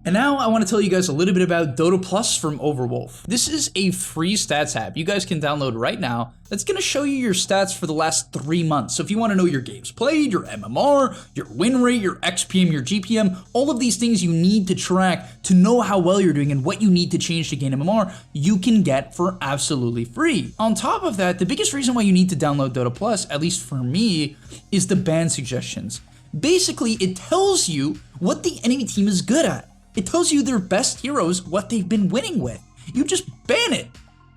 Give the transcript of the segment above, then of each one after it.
And now I want to tell you guys a little bit about Dota Plus from Overwolf. This is a free stats app you guys can download right now that's going to show you your stats for the last 3 months. So if you want to know your games played, your MMR, your win rate, your XPM, your GPM, all of these things you need to track to know how well you're doing and what you need to change to gain MMR, you can get for absolutely free. On top of that, the biggest reason why you need to download Dota Plus, at least for me, is the ban suggestions. Basically, it tells you what the enemy team is good at. It tells you their best heroes, what they've been winning with. You just ban it.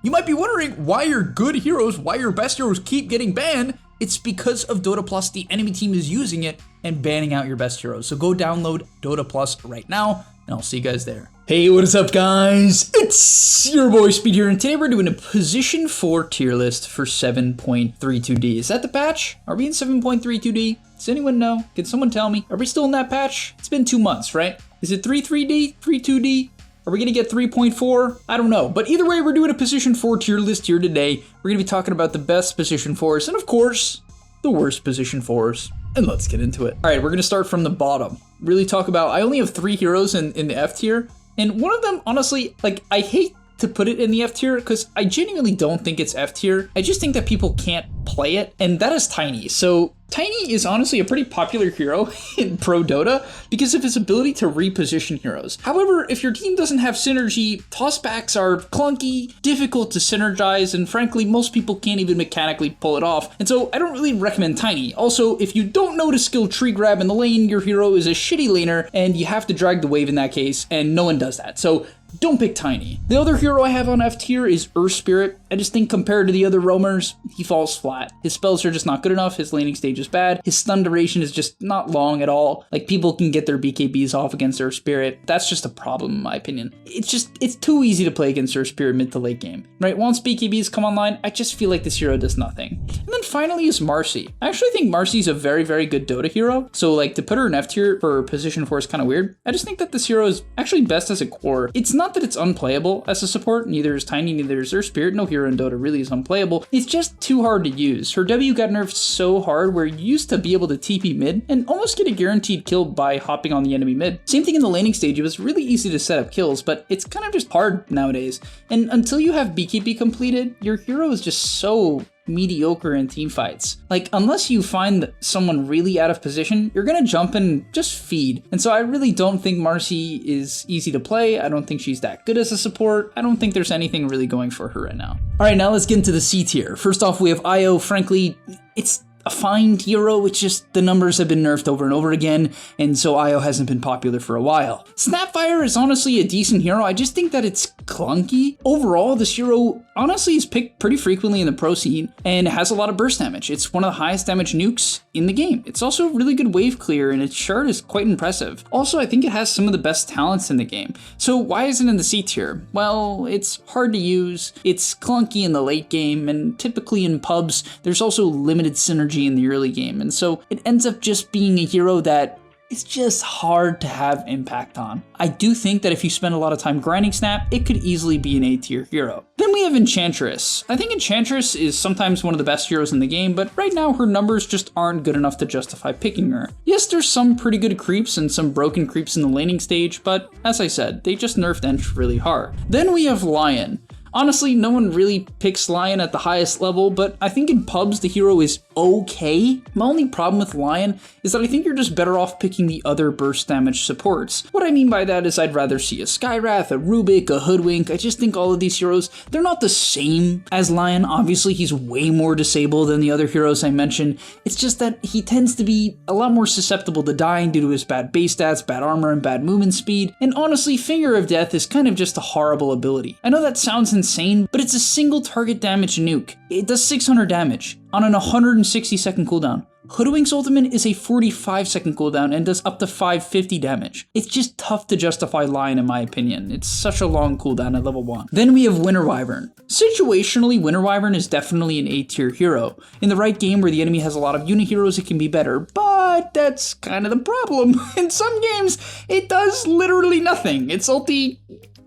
You might be wondering why your good heroes, why your best heroes keep getting banned. It's because of Dota Plus, the enemy team is using it and banning out your best heroes. So go download Dota Plus right now, and I'll see you guys there. Hey, what is up, guys? It's your boy Speed here, and today we're doing a position 4 tier list for 7.32D. Is that the patch? Are we in 7.32D? Does anyone know? Can someone tell me? Are we still in that patch? It's been 2 months, right? Is it 3.3D? 3.2D? Are we gonna get 3.4? I don't know. But either way, we're doing a position 4 tier list here today. We're gonna be talking about the best position 4s and, of course, the worst position 4s. And let's get into it. All right, we're gonna start from the bottom. Really talk about, I only have 3 heroes in the F tier. And one of them, honestly, like, I hate to put it in the F tier because I genuinely don't think it's F tier. I just think that people can't play it, and that is Tiny. So Tiny is honestly a pretty popular hero in Pro Dota because of his ability to reposition heroes. However, if your team doesn't have synergy, tossbacks are clunky, difficult to synergize, and frankly, most people can't even mechanically pull it off. And so I don't really recommend Tiny. Also, if you don't know to skill tree grab in the lane, your hero is a shitty laner, and you have to drag the wave in that case, and no one does that. So don't pick Tiny. The other hero I have on F tier is Earth Spirit. I just think compared to the other roamers, he falls flat. His spells are just not good enough, his laning stage is bad, his stun duration is just not long at all. Like, people can get their BKBs off against Earth Spirit. That's just a problem in my opinion. It's too easy to play against Earth Spirit mid to late game, right? Once BKBs come online, I just feel like this hero does nothing. And then finally is Marcy. I actually think Marcy's a very, very good Dota hero. So like, to put her in F tier for position 4 is kind of weird. I just think that this hero is actually best as a core. It's not that it's unplayable as a support, neither is Tiny, neither is Earth Spirit. No hero in Dota really is unplayable. It's just too hard to use. Her W got nerfed so hard where you used to be able to TP mid and almost get a guaranteed kill by hopping on the enemy mid. Same thing in the laning stage, it was really easy to set up kills, but it's kind of just hard nowadays. And until you have BKB completed, your hero is just so mediocre in team fights. Like, unless you find someone really out of position, you're gonna jump and just feed. And so I really don't think Marcy is easy to play. I don't think she's that good as a support. I don't think there's anything really going for her right now. All right, now let's get into the C tier. First off, we have Io. Frankly, it's a fine hero, it's just the numbers have been nerfed over and over again, and so Io hasn't been popular for a while. Snapfire is honestly a decent hero, I just think that it's clunky. Overall, this hero honestly is picked pretty frequently in the pro scene and has a lot of burst damage. It's one of the highest damage nukes in the game. It's also really good wave clear, and its shard is quite impressive. Also, I think it has some of the best talents in the game. So why is it in the C tier? Well, it's hard to use, it's clunky in the late game, and typically in pubs, there's also limited synergy in the early game, and so it ends up just being a hero that it's just hard to have impact on. I do think that if you spend a lot of time grinding Snap, it could easily be an A tier hero. Then we have Enchantress. I think Enchantress is sometimes one of the best heroes in the game, but right now her numbers just aren't good enough to justify picking her. Yes, there's some pretty good creeps and some broken creeps in the laning stage, but as I said, they just nerfed Ench really hard. Then we have Lion. Honestly, no one really picks Lion at the highest level, but I think in pubs the hero is okay. My only problem with Lion is that I think you're just better off picking the other burst damage supports. What I mean by that is I'd rather see a Skywrath, a Rubik, a Hoodwink. I just think all of these heroes, they're not the same as Lion. Obviously, he's way more disabled than the other heroes I mentioned. It's just that he tends to be a lot more susceptible to dying due to his bad base stats, bad armor, and bad movement speed. And honestly, Finger of Death is kind of just a horrible ability. I know that sounds insane, but it's a single target damage nuke. It does 600 damage on an 160-second cooldown. Hoodwink's ultimate is a 45-second cooldown and does up to 550 damage. It's just tough to justify Lion in my opinion. It's such a long cooldown at level 1. Then we have Winter Wyvern. Situationally, Winter Wyvern is definitely an A tier hero. In the right game where the enemy has a lot of unit heroes, it can be better, but that's kind of the problem. In some games, it does literally nothing. Its ulti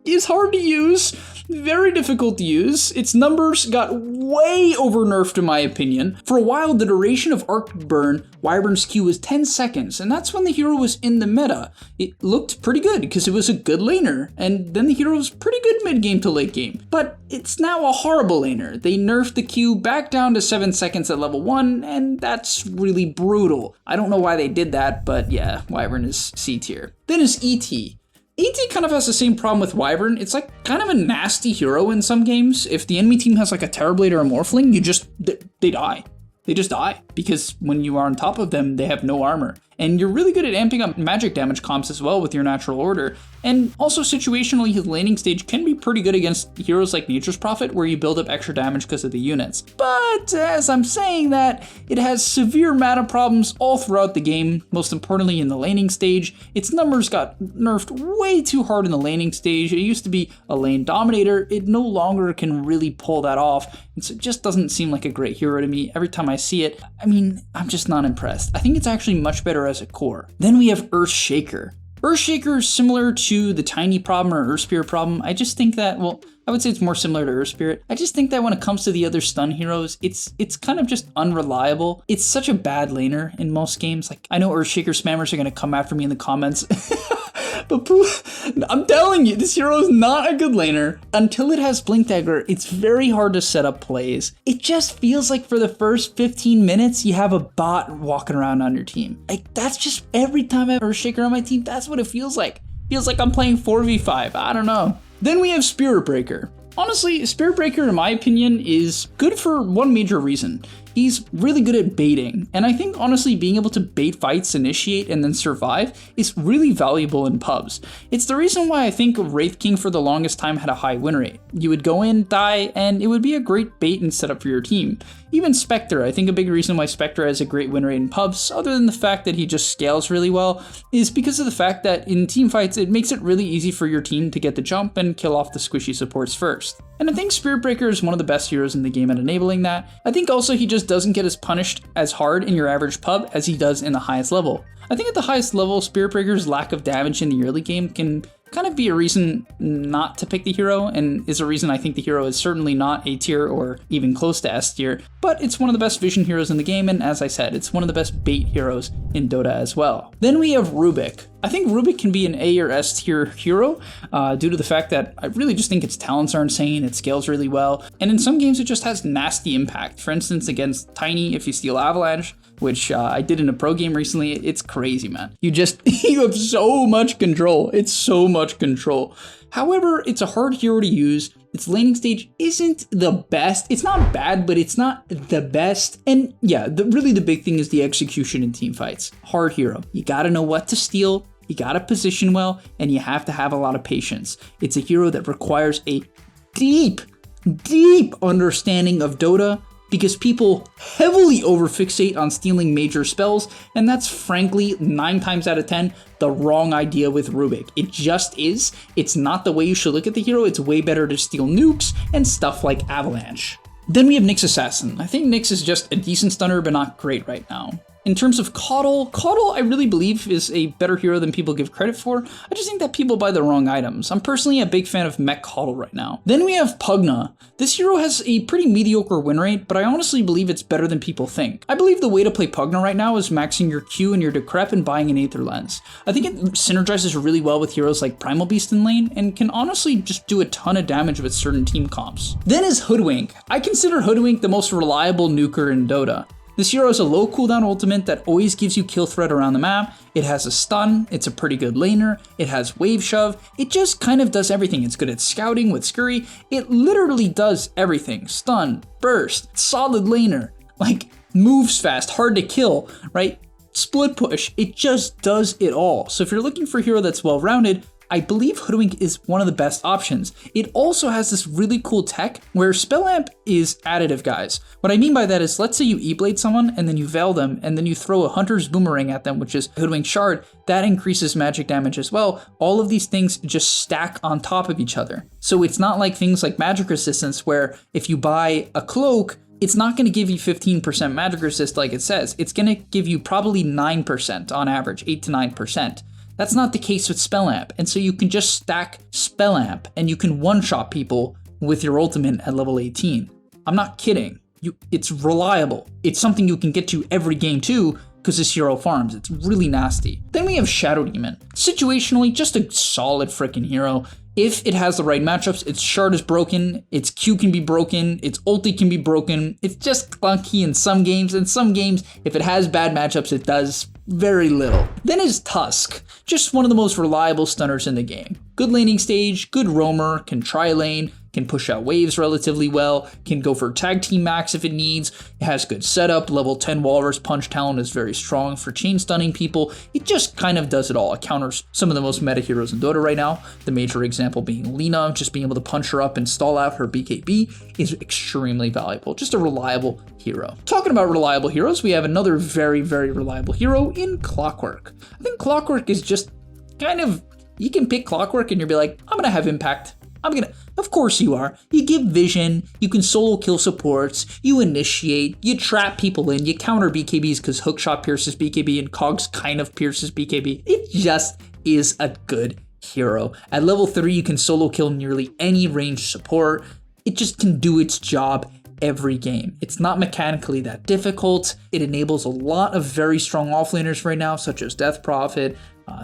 is hard to use. Very difficult to use. Its numbers got way over nerfed in my opinion. For a while, the duration of Arc Burn, Wyvern's Q, was 10 seconds, and that's when the hero was in the meta. It looked pretty good because it was a good laner, and then the hero was pretty good mid-game to late game. But it's now a horrible laner. They nerfed the Q back down to 7 seconds at level 1, and that's really brutal. I don't know why they did that, but yeah, Wyvern is C tier. Then is ET. ET kind of has the same problem with Wyvern. It's like kind of a nasty hero in some games. If the enemy team has like a Terrorblade or a Morphling, they die. They just die because when you are on top of them, they have no armor. And you're really good at amping up magic damage comps as well with your natural order. And also situationally, his laning stage can be pretty good against heroes like Nature's Prophet, where you build up extra damage because of the units. But as I'm saying that, it has severe mana problems all throughout the game, most importantly in the laning stage. Its numbers got nerfed way too hard in the laning stage. It used to be a lane dominator. It no longer can really pull that off. And so it just doesn't seem like a great hero to me. Every time I see it, I mean, I'm just not impressed. I think it's actually much better as a core. Then we have Earthshaker. Earthshaker is similar to the Tiny problem or Earth Spirit problem. I just think that, well, I would say it's more similar to Earth Spirit. I just think that when it comes to the other stun heroes, it's kind of just unreliable. It's such a bad laner in most games. Like, I know Earthshaker spammers are gonna come after me in the comments. But I'm telling you, this hero is not a good laner. Until it has Blink Dagger, it's very hard to set up plays. It just feels like for the first 15 minutes, you have a bot walking around on your team. Like, that's just every time I have Earthshaker on my team, that's what it feels like. Feels like I'm playing 4v5, I don't know. Then we have Spirit Breaker. Honestly, Spirit Breaker, in my opinion, is good for one major reason. He's really good at baiting, and I think honestly being able to bait fights, initiate, and then survive is really valuable in pubs. It's the reason why I think Wraith King for the longest time had a high win rate. You would go in, die, and it would be a great bait and setup for your team. Even Spectre, I think a big reason why Spectre has a great win rate in pubs, other than the fact that he just scales really well, is because of the fact that in team fights it makes it really easy for your team to get the jump and kill off the squishy supports first. And I think Spirit Breaker is one of the best heroes in the game at enabling that. I think also he just doesn't get as punished as hard in your average pub as he does in the highest level. I think at the highest level, Spirit Breaker's lack of damage in the early game can kind of be a reason not to pick the hero, and is a reason I think the hero is certainly not A tier or even close to S tier, but it's one of the best vision heroes in the game, and as I said, it's one of the best bait heroes in Dota as well. Then we have Rubik. I think Rubik can be an A or S tier hero due to the fact that I really just think its talents are insane, it scales really well, and in some games it just has nasty impact. For instance, against Tiny, if you steal Avalanche, which I did in a pro game recently, it's crazy, man. You have so much control. It's so much control. However, it's a hard hero to use. Its laning stage isn't the best. It's not bad, but it's not the best. And yeah, really the big thing is the execution in team fights. Hard hero. You gotta know what to steal, you gotta position well, and you have to have a lot of patience. It's a hero that requires a deep understanding of Dota, because people heavily overfixate on stealing major spells, and that's frankly 9 times out of 10 the wrong idea with Rubik. It just is. It's not the way you should look at the hero. It's way better to steal nukes and stuff like Avalanche. Then we have Nyx Assassin. I think Nyx is just a decent stunner, but not great right now. In terms of Caudle I really believe is a better hero than people give credit for. I just think that people buy the wrong items. I'm personally a big fan of Mech Caudle right now. Then we have Pugna. This hero has a pretty mediocre win rate, but I honestly believe it's better than people think. I believe the way to play Pugna right now is maxing your Q and your Decrep and buying an Aether Lens. I think it synergizes really well with heroes like Primal Beast in lane, and can honestly just do a ton of damage with certain team comps. Then is Hoodwink. I consider Hoodwink the most reliable nuker in Dota. This hero has a low cooldown ultimate that always gives you kill threat around the map. It has a stun, it's a pretty good laner, it has wave shove, it just kind of does everything. It's good at scouting with Scurry, it literally does everything. Stun, burst, solid laner, like moves fast, hard to kill, right? Split push, it just does it all. So if you're looking for a hero that's well-rounded, I believe Hoodwink is one of the best options. It also has this really cool tech where Spell Amp is additive, guys. What I mean by that is, let's say you E-Blade someone and then you Veil them and then you throw a Hunter's Boomerang at them, which is Hoodwink Shard, that increases magic damage as well. All of these things just stack on top of each other. So it's not like things like magic resistance where if you buy a cloak, it's not going to give you 15% magic resist like it says. It's going to give you probably 9% on average, 8 to 9%. That's not the case with Spell Amp, and so you can just stack Spell Amp and you can one-shot people with your ultimate at level 18. I'm not kidding. It's reliable. It's something you can get to every game too, because this hero farms. It's really nasty. Then we have Shadow Demon. Situationally, just a solid freaking hero. If it has the right matchups, its shard is broken, its Q can be broken, its ulti can be broken. It's just clunky in some games. In some games, if it has bad matchups, it does very little. Then is Tusk, just one of the most reliable stunners in the game. Good laning stage, good roamer, can tri-lane, can push out waves relatively well, can go for tag team max if it needs. It has good setup, level 10 Walrus Punch talent is very strong for chain stunning people. It just kind of does it all. It counters some of the most meta heroes in Dota right now. The major example being Lina, just being able to punch her up and stall out her BKB is extremely valuable. Just a reliable hero. Talking about reliable heroes, we have another very, very reliable hero in Clockwork. I think Clockwork is just kind of, you can pick Clockwork and you'll be like, I'm gonna have impact. Of course you are. You give vision, you can solo kill supports, you initiate, you trap people in, you counter BKBs because Hookshot pierces BKB and Cogs kind of pierces BKB. It just is a good hero. At level 3, you can solo kill nearly any ranged support. It just can do its job every game. It's not mechanically that difficult. It enables a lot of very strong offlaners right now, such as Death Prophet,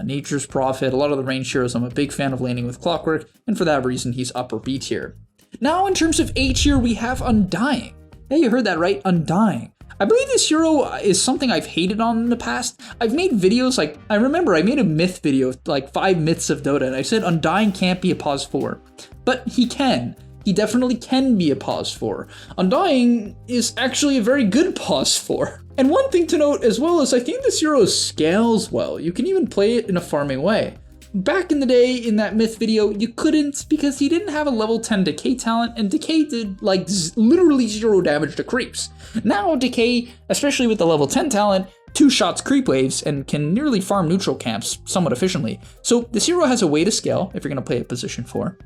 Nature's Prophet, a lot of the range heroes. I'm a big fan of laning with Clockwork, and for that reason, he's upper B tier. Now, in terms of A tier, we have Undying. Yeah, you heard that right, Undying. I believe this hero is something I've hated on in the past. I've made videos, like, I remember I made a myth video, like 5 myths of Dota, and I said Undying can't be a pause 4, but he can. He definitely can be a pause 4. Undying is actually a very good pause 4. And one thing to note as well is I think this hero scales well. You can even play it in a farming way. Back in the day in that myth video, you couldn't because he didn't have a level 10 decay talent, and decay did like literally 0 damage to creeps. Now decay, especially with the level 10 talent, 2 shots creep waves and can nearly farm neutral camps somewhat efficiently. So this hero has a way to scale if you're gonna play at position 4.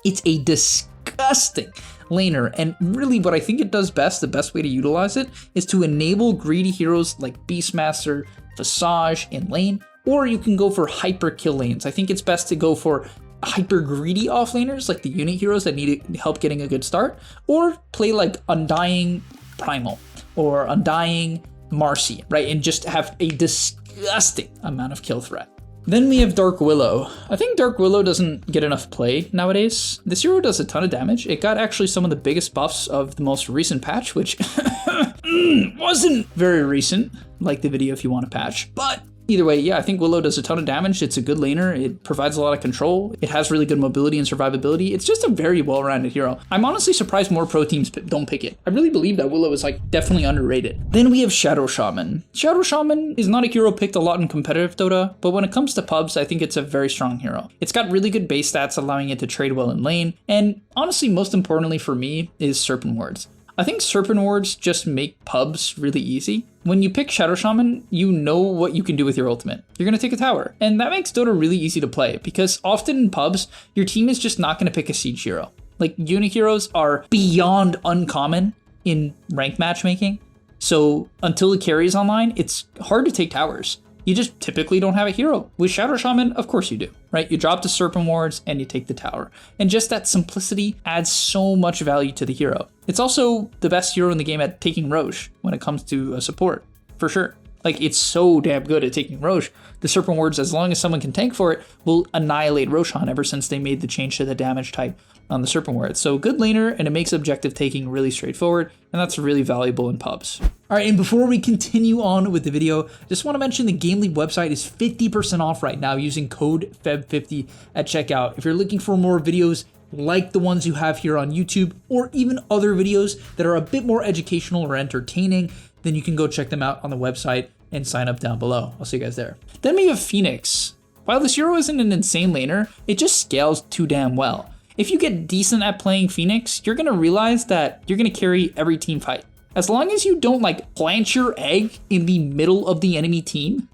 It's a disgusting laner, and really what I think it does best, the best way to utilize it, is to enable greedy heroes like Beastmaster, Visage in lane, or you can go for hyper kill lanes. I think it's best to go for hyper greedy offlaners like the unit heroes that need help getting a good start, or play like Undying Primal or Undying Marcy, right? And just have a disgusting amount of kill threat. Then we have Dark Willow. I think Dark Willow doesn't get enough play nowadays. This hero does a ton of damage. It got actually some of the biggest buffs of the most recent patch, which wasn't very recent, like the video if you want a patch. But either way, yeah, I think Willow does a ton of damage. It's a good laner. It provides a lot of control. It has really good mobility and survivability. It's just a very well-rounded hero. I'm honestly surprised more pro teams don't pick it. I really believe that Willow is like definitely underrated. Then we have Shadow Shaman. Shadow Shaman is not a hero picked a lot in competitive Dota, but when it comes to pubs, I think it's a very strong hero. It's got really good base stats, allowing it to trade well in lane. And honestly, most importantly for me is Serpent Wards. I think Serpent Wards just make pubs really easy. When you pick Shadow Shaman, you know what you can do with your ultimate. You're gonna take a tower. And that makes Dota really easy to play because often in pubs, your team is just not gonna pick a siege hero. Like unit heroes are beyond uncommon in ranked matchmaking. So until the carry is online, it's hard to take towers. You just typically don't have a hero. With Shadow Shaman, of course you do, right? You drop the Serpent Wards and you take the tower. And just that simplicity adds so much value to the hero. It's also the best hero in the game at taking Roche when it comes to a support, for sure. Like, it's so damn good at taking Roche. The Serpent Wards, as long as someone can tank for it, will annihilate Roshan ever since they made the change to the damage type on the Serpent Wards. So good laner, and it makes objective taking really straightforward, and that's really valuable in pubs. All right, and before we continue on with the video, just want to mention the Game League website is 50% off right now using code FEB50 at checkout. If you're looking for more videos like the ones you have here on YouTube, or even other videos that are a bit more educational or entertaining, then you can go check them out on the website and sign up down below. I'll see you guys there. Then we have Phoenix. While this hero isn't an insane laner, it just scales too damn well. If you get decent at playing Phoenix, you're gonna realize that you're gonna carry every team fight. As long as you don't like plant your egg in the middle of the enemy team,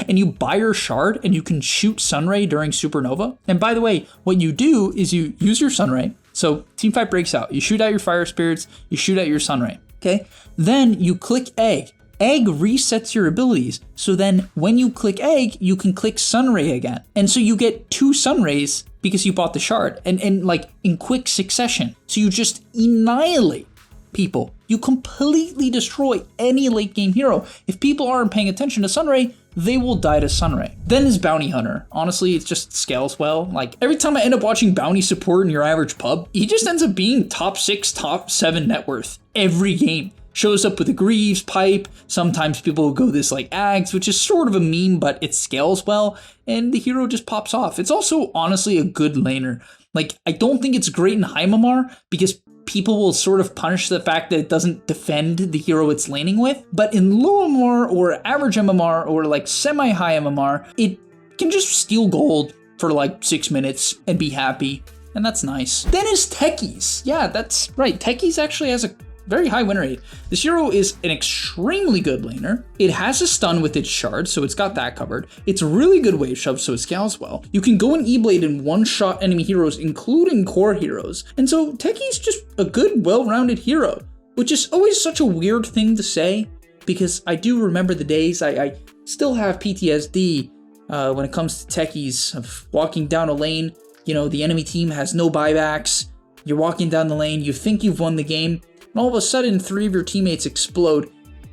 and you buy your shard and you can shoot Sunray during Supernova. And by the way, what you do is you use your Sunray. So team fight breaks out, you shoot out your Fire Spirits, you shoot out your Sunray, okay? Then you click egg Egg resets your abilities. So then when you click Egg, you can click Sunray again. And so you get 2 Sunrays because you bought the shard and like in quick succession. So you just annihilate people. You completely destroy any late game hero. If people aren't paying attention to Sunray, they will die to Sunray. Then is Bounty Hunter. Honestly, it just scales well. Like every time I end up watching Bounty support in your average pub, he just ends up being top 6, top 7 net worth every game. Shows up with a Greaves, Pipe, sometimes people will go this like Ags, which is sort of a meme, but it scales well, and the hero just pops off. It's also honestly a good laner. Like, I don't think it's great in high MMR, because people will sort of punish the fact that it doesn't defend the hero it's laning with, but in low MMR or average MMR or like semi-high MMR, it can just steal gold for like 6 minutes and be happy, and that's nice. Then is Techies. Yeah, that's right. Techies actually has a very high win rate. This hero is an extremely good laner. It has a stun with its shard, so it's got that covered. It's really good wave shove, so it scales well. You can go in E-Blade and one-shot enemy heroes, including core heroes. And so Techie's just a good, well-rounded hero, which is always such a weird thing to say, because I do remember the days, I still have PTSD when it comes to Techies, of walking down a lane, you know, the enemy team has no buybacks, you're walking down the lane, you think you've won the game, and all of a sudden 3 of your teammates explode.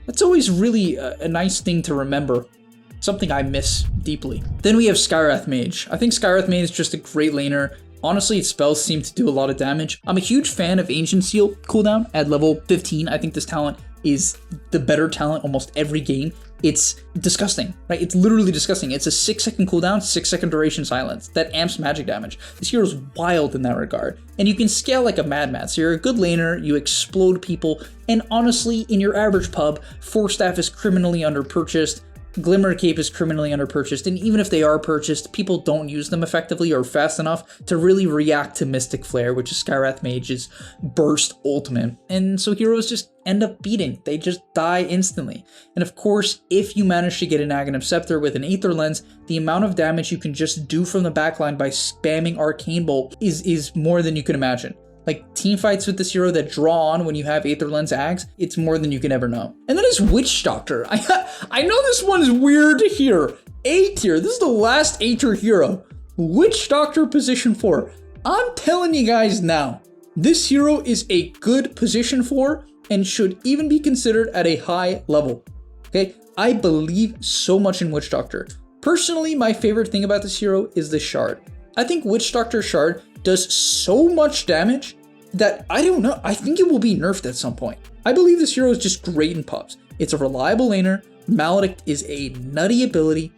That's always really a nice thing to remember. Something I miss deeply. Then we have Skywrath Mage. I think Skywrath Mage is just a great laner. Honestly, its spells seem to do a lot of damage. I'm a huge fan of Ancient Seal cooldown at level 15. I think this talent is the better talent almost every game. It's disgusting, right? It's literally disgusting. It's a 6-second cooldown, 6-second duration silence that amps magic damage. This hero's wild in that regard. And you can scale like a madman. So you're a good laner, you explode people, and honestly, in your average pub, Force Staff is criminally underpurchased, Glimmer Cape is criminally underpurchased, and even if they are purchased, people don't use them effectively or fast enough to really react to Mystic Flare, which is Skywrath Mage's burst ultimate. And so heroes just end up beating. They just die instantly. And of course, if you manage to get an Aghanim Scepter with an Aether Lens, the amount of damage you can just do from the backline by spamming Arcane Bolt is more than you can imagine. Like, team fights with this hero that draw on when you have Aether Lens Ags, it's more than you can ever know. And then is Witch Doctor. I know this one's weird to hear. A tier, this is the last A tier hero. Witch Doctor position 4. I'm telling you guys now, this hero is a good position 4 and should even be considered at a high level. Okay, I believe so much in Witch Doctor. Personally, my favorite thing about this hero is the shard. I think Witch Doctor shard does so much damage that I don't know, I think it will be nerfed at some point. I believe this hero is just great in pubs. It's a reliable laner, Maledict is a nutty ability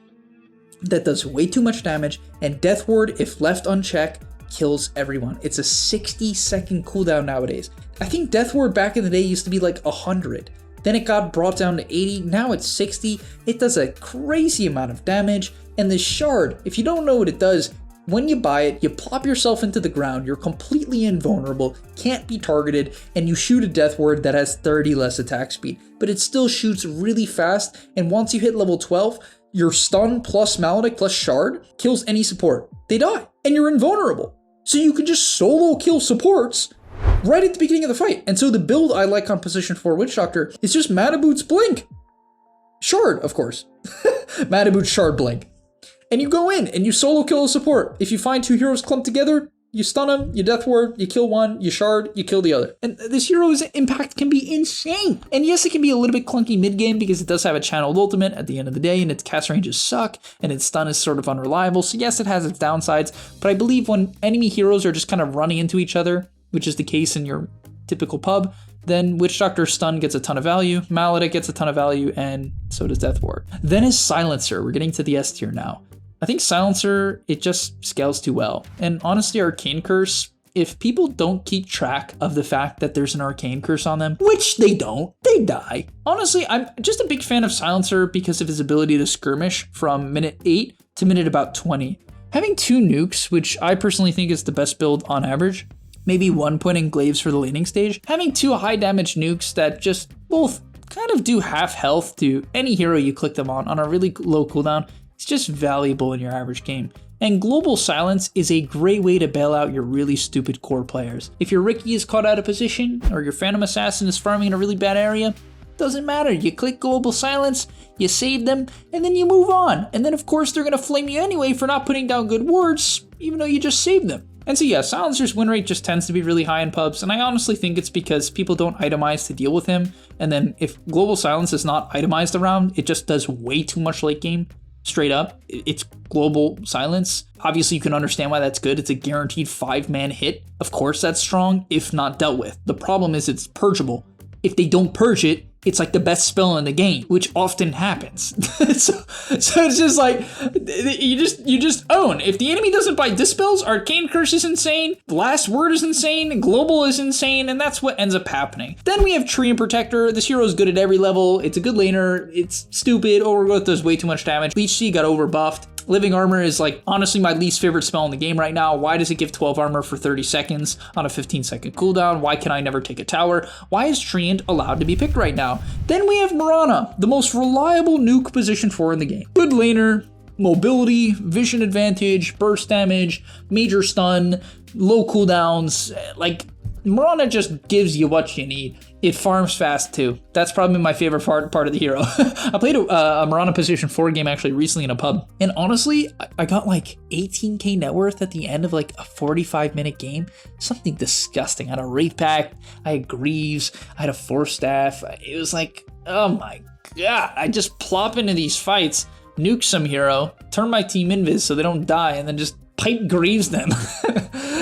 that does way too much damage, and Death Ward, if left unchecked, kills everyone. It's a 60-second cooldown nowadays. I think Death Ward back in the day used to be like 100. Then it got brought down to 80, now it's 60. It does a crazy amount of damage, and the shard, if you don't know what it does, when you buy it, you plop yourself into the ground, you're completely invulnerable, can't be targeted, and you shoot a Death Ward that has 30 less attack speed. But it still shoots really fast, and once you hit level 12, your stun plus Maledict plus shard kills any support. They die, and you're invulnerable. So you can just solo kill supports right at the beginning of the fight. And so the build I like on position 4 Witch Doctor is just Madaboots Blink. Shard, of course. Madaboots Shard Blink. And you go in and you solo kill a support. If you find 2 heroes clumped together, you stun them, you Death Ward, you kill one, you shard, you kill the other. And this hero's impact can be insane. And yes, it can be a little bit clunky mid-game because it does have a channeled ultimate at the end of the day, and its cast ranges suck, and its stun is sort of unreliable. So yes, it has its downsides, but I believe when enemy heroes are just kind of running into each other, which is the case in your typical pub, then Witch Doctor's stun gets a ton of value, Maledict gets a ton of value, and so does Death Ward. Then is Silencer. We're getting to the S tier now. I think Silencer, it just scales too well. And honestly, Arcane Curse, if people don't keep track of the fact that there's an Arcane Curse on them, which they don't, they die. Honestly, I'm just a big fan of Silencer because of his ability to skirmish from minute 8 to minute about 20. Having 2 nukes, which I personally think is the best build on average, maybe 1 point in glaives for the laning stage, having 2 high damage nukes that just both kind of do half health to any hero you click them on a really low cooldown, it's just valuable in your average game. And Global Silence is a great way to bail out your really stupid core players. If your Riki is caught out of position, or your Phantom Assassin is farming in a really bad area, Doesn't matter. You click Global Silence, you save them, and then you move on. And then of course they're gonna flame you anyway for not putting down good wards, even though you just saved them. And so yeah, Silencer's win rate just tends to be really high in pubs, and I honestly think it's because people don't itemize to deal with him, and then if Global Silence is not itemized around, it just does way too much late game. Straight up, it's Global Silence. Obviously, you can understand why that's good. It's a guaranteed 5-man hit. Of course, that's strong if not dealt with. The problem is it's purgeable. If they don't purge it, it's like the best spell in the game, which often happens. so it's just like, you just own. If the enemy doesn't buy Dispels, Arcane Curse is insane, Last Word is insane, Global is insane, and that's what ends up happening. Then we have Tree and Protector. This hero is good at every level. It's a good laner. It's stupid. Overgrowth does way too much damage. Leech Seed got overbuffed. Living Armor is like honestly my least favorite spell in the game right now. Why does it give 12 armor for 30 seconds on a 15-second cooldown? Why can I never take a tower? Why is Treant allowed to be picked right now? Then we have Mirana, the most reliable nuke position 4 in the game. Good laner, mobility, vision advantage, burst damage, major stun, low cooldowns. Like, Mirana just gives you what you need. It farms fast too. That's probably my favorite part of the hero. I played a Mirana position 4 game actually recently in a pub, and honestly, I got like 18k net worth at the end of like a 45-minute game. Something disgusting. I had a Wraith Pact, I had Greaves, I had a Force Staff. It was like, oh my god, I just plop into these fights, nuke some hero, turn my team invis so they don't die, and then just pipe Greaves them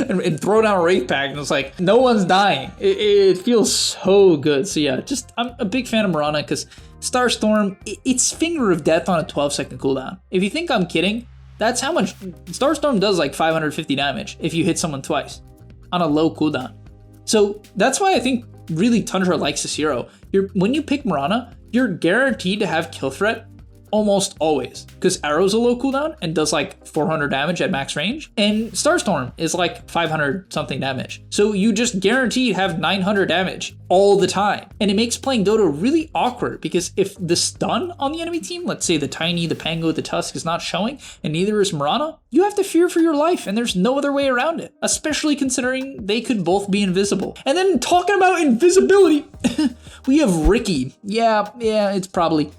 and throw down a Wraith Pact, and it's like, no one's dying. It feels so good. So yeah, I'm a big fan of Mirana because Starstorm, it's Finger of Death on a 12-second cooldown. If you think I'm kidding, that's how much Starstorm does, like 550 damage if you hit someone twice on a low cooldown. So that's why I think really Tundra likes this hero. When you pick Mirana, you're guaranteed to have kill threat almost always, because Arrow's a low cooldown and does like 400 damage at max range, and Starstorm is like 500 something damage. So you just guaranteed have 900 damage all the time. And it makes playing Dota really awkward, because if the stun on the enemy team, let's say the Tiny, the Pango, the Tusk is not showing, and neither is Mirana, you have to fear for your life, and there's no other way around it, especially considering they could both be invisible. And then talking about invisibility, we have Riki. Yeah, it's probably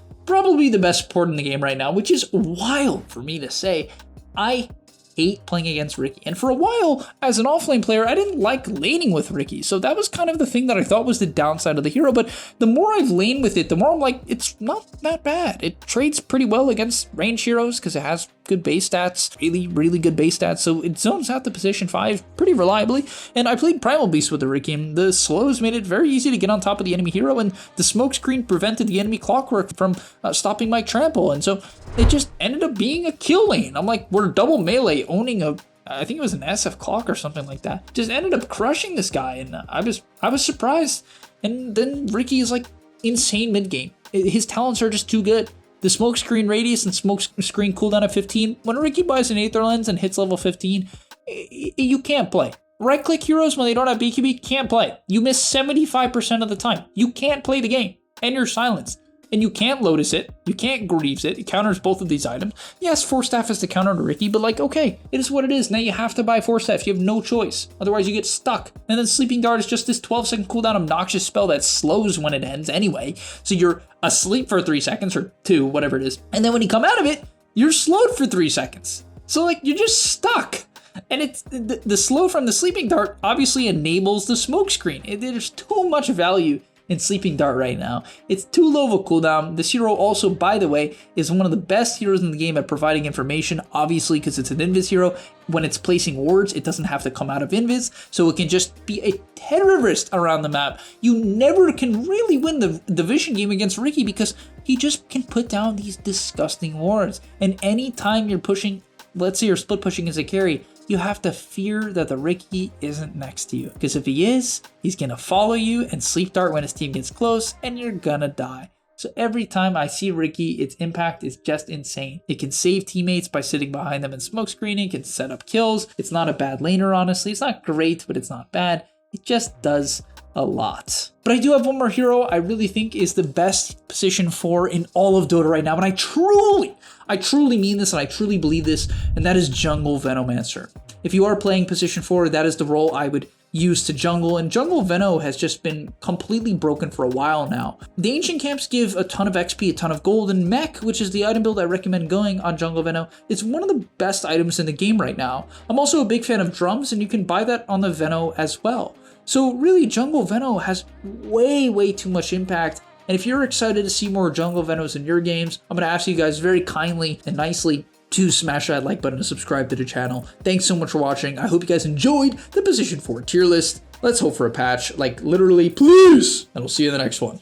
the best support in the game right now, which is wild for me to say. I hate playing against Riki, and for a while as an offlane player I didn't like laning with Riki, so that was kind of the thing that I thought was the downside of the hero. But the more I've laned with it, the more I'm like, it's not that bad. It trades pretty well against range heroes because it has good base stats, really good base stats, so it zones out the position 5 pretty reliably. And I played Primal Beast with the Riki, and the slows made it very easy to get on top of the enemy hero, and the smoke screen prevented the enemy Clockwork from stopping my trample, and so it just ended up being a kill lane. I'm like, we're double melee owning I think it was an SF Clock or something like that. Just ended up crushing this guy, and I was surprised. And then Riki is like insane mid game. His talents are just too good. The smoke screen radius and smoke screen cooldown at 15. When Riki buys an Aether Lens and hits level 15, you can't play. Right click heroes when they don't have BKB, can't play. You miss 75% of the time. You can't play the game, and you're silenced. And you can't Lotus it, you can't Greaves it, it counters both of these items. Yes, Force Staff is the counter to Riki, but like, okay, it is what it is. Now you have to buy Force Staff, you have no choice. Otherwise you get stuck. And then Sleeping Dart is just this 12-second cooldown obnoxious spell that slows when it ends anyway. So you're asleep for 3 seconds, or 2, whatever it is. And then when you come out of it, you're slowed for 3 seconds. So like, you're just stuck. And it's the slow from the Sleeping Dart obviously enables the smoke screen. There's too much value in Sleeping Dart right now. It's too low of a cooldown. This hero also, by the way, is one of the best heroes in the game at providing information, obviously because it's an invis hero. When it's placing wards, it doesn't have to come out of invis, so it can just be a terrorist around the map. You never can really win the vision game against Riki because he just can put down these disgusting wards. And anytime you're pushing, let's say you're split pushing as a carry, you have to fear that the Riki isn't next to you. Because if he is, he's gonna follow you and sleep dart when his team gets close, and you're gonna die. So every time I see Riki, its impact is just insane. It can save teammates by sitting behind them and smoke screening, it can set up kills. It's not a bad laner, honestly. It's not great, but it's not bad. It just does a lot. But I do have one more hero I really think is the best position 4 in all of Dota right now, and I truly mean this, and I truly believe this, and that is Jungle Venomancer. If you are playing position 4, that is the role I would used to jungle, and jungle Veno has just been completely broken for a while now. The ancient camps give a ton of XP, a ton of gold, and mech, which is the item build I recommend going on jungle Veno, it's one of the best items in the game right now. I'm also a big fan of drums, and you can buy that on the Veno as well. So really, jungle Veno has way too much impact. And if you're excited to see more jungle Venos in your games, I'm going to ask you guys very kindly and nicely to smash that like button to subscribe to the channel. Thanks so much for watching. I hope you guys enjoyed the position 4 tier list. Let's hope for a patch, like literally, please. And we'll see you in the next one.